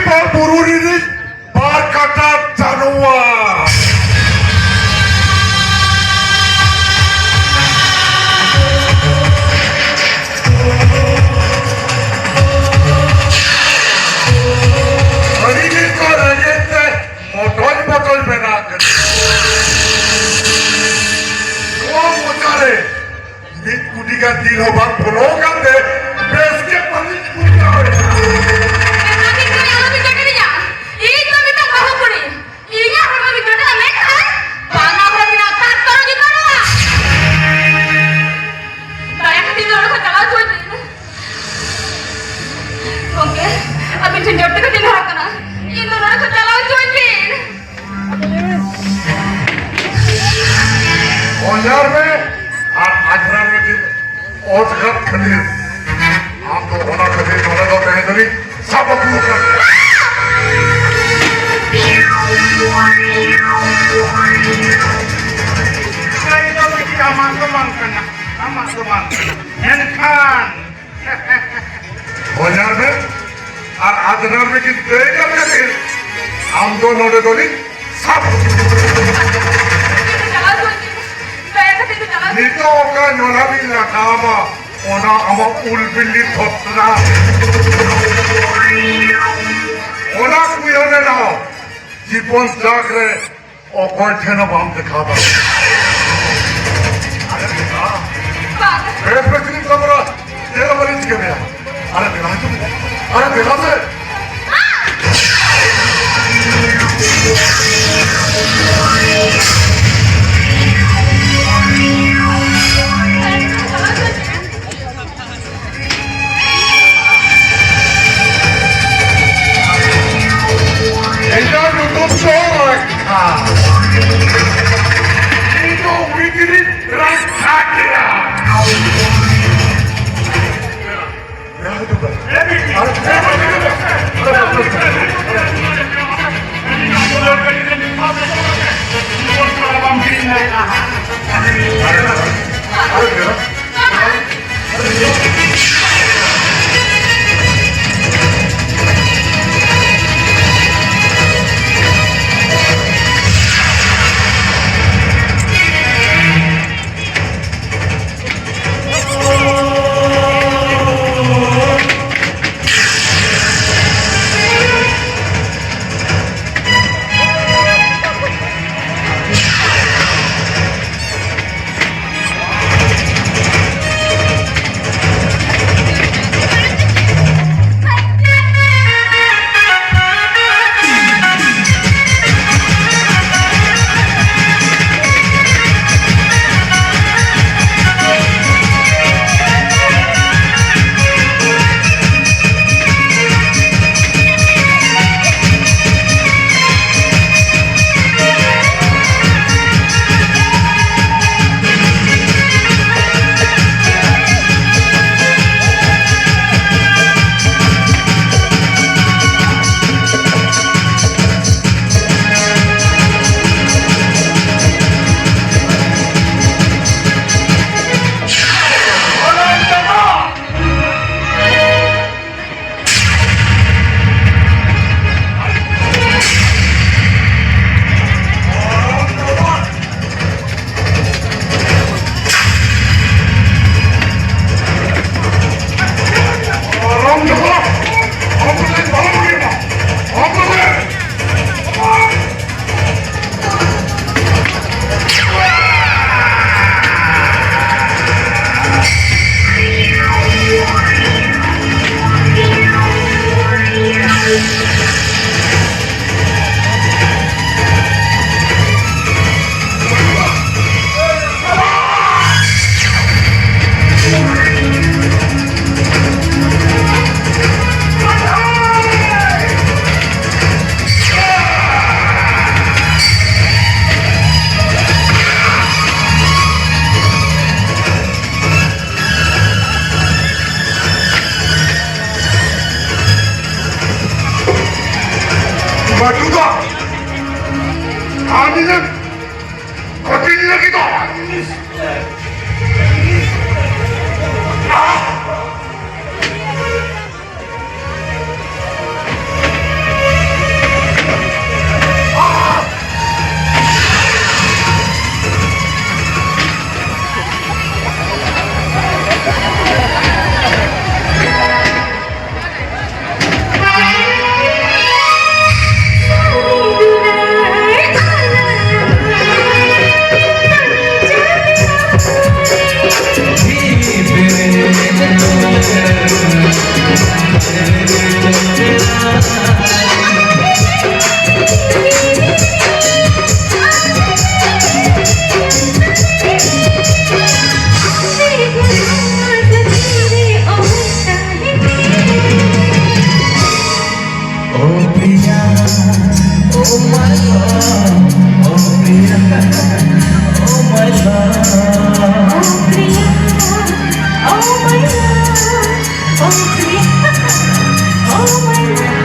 Bururi berkata Janua. Hari ini kau rajin botol benak. Kau muncare, di kudikan di lubang pulokan deh, besok paling muncare. औजार में और आजरा में भी औजार खरीद आप तो होना खरीद होना तो कहीं तो नहीं सब अपने कर कहीं तो नहीं आमान तो मांग करना एनखान औजार में और आजरा में कि देगा खरीद हम तो नोटे तो नहीं सब Nito ka nyolabi na kama ona ama ulbili thotra ona kuyone na jipon jagre okorthena bam dekhaba are presini kamera tera bali ke meya are dekha se Oh Priya, oh my love, oh Priya, oh my love. Oh Priya, oh my love, oh Priya, oh my love.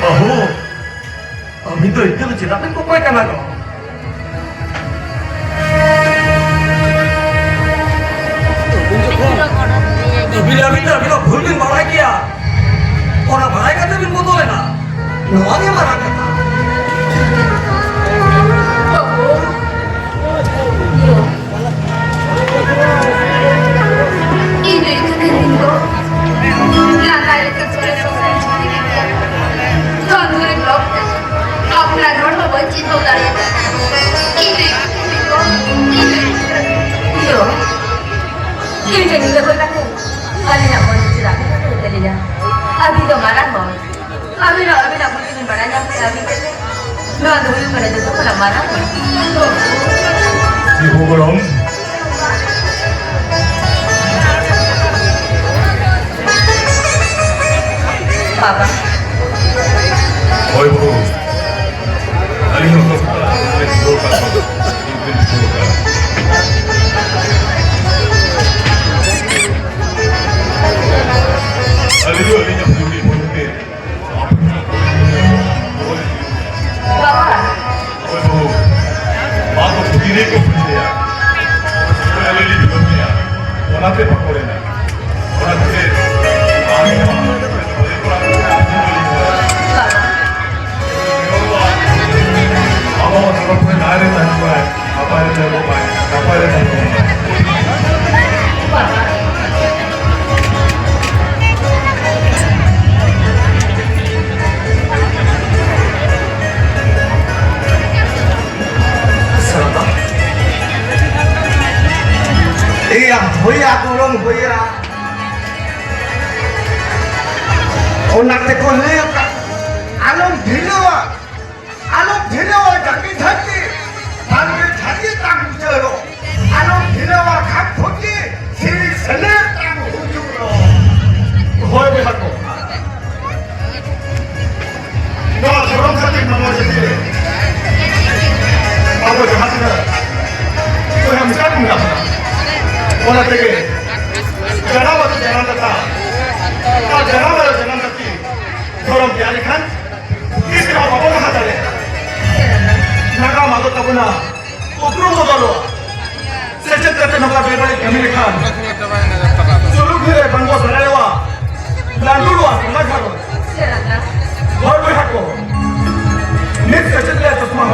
बहू अभी तो इतने तो चिता को कोई करना दो अभी तो भूल दिन बढ़ा किया और बढ़ाई करते भी बोलो है ना नवाने मारा करता अभी तो मारा बहुत अभी ना मुझे बड़ा जा अभी कैसे नो अभी बड़ा जो तो मारा जी हो गरम बाबा ओए बहू अली हो तो मैं छोड़ का छोड़ का अली जब पूरी होते बाबा ओए बहू मां को पूरी को पूछे यार अली भी बोलते यार ओना पे पकोड़े ना ओना से नाते को ले आलम ढिलवा ढाकी ढाकी आलम ढाकी ताक चलो आलम ढिलवा खाक ठोकी सीरी सले ताक हुजुरो होय बे हको नो धरम खाती नमो जति बाबू जहां से तो हम सब मिला ओना तेगे जनावत जनाता का जनावर जनाती धरम प्यारे खान इस का बाबू का हाथ है नागा मागो तबना उपरो मोदलो सेचन करते नगा बेबड़े कमिले खान सुलुक रे बंगो सरायवा लांडुलवा समझ हाको और भी हाको नित सेचन ले तस्मा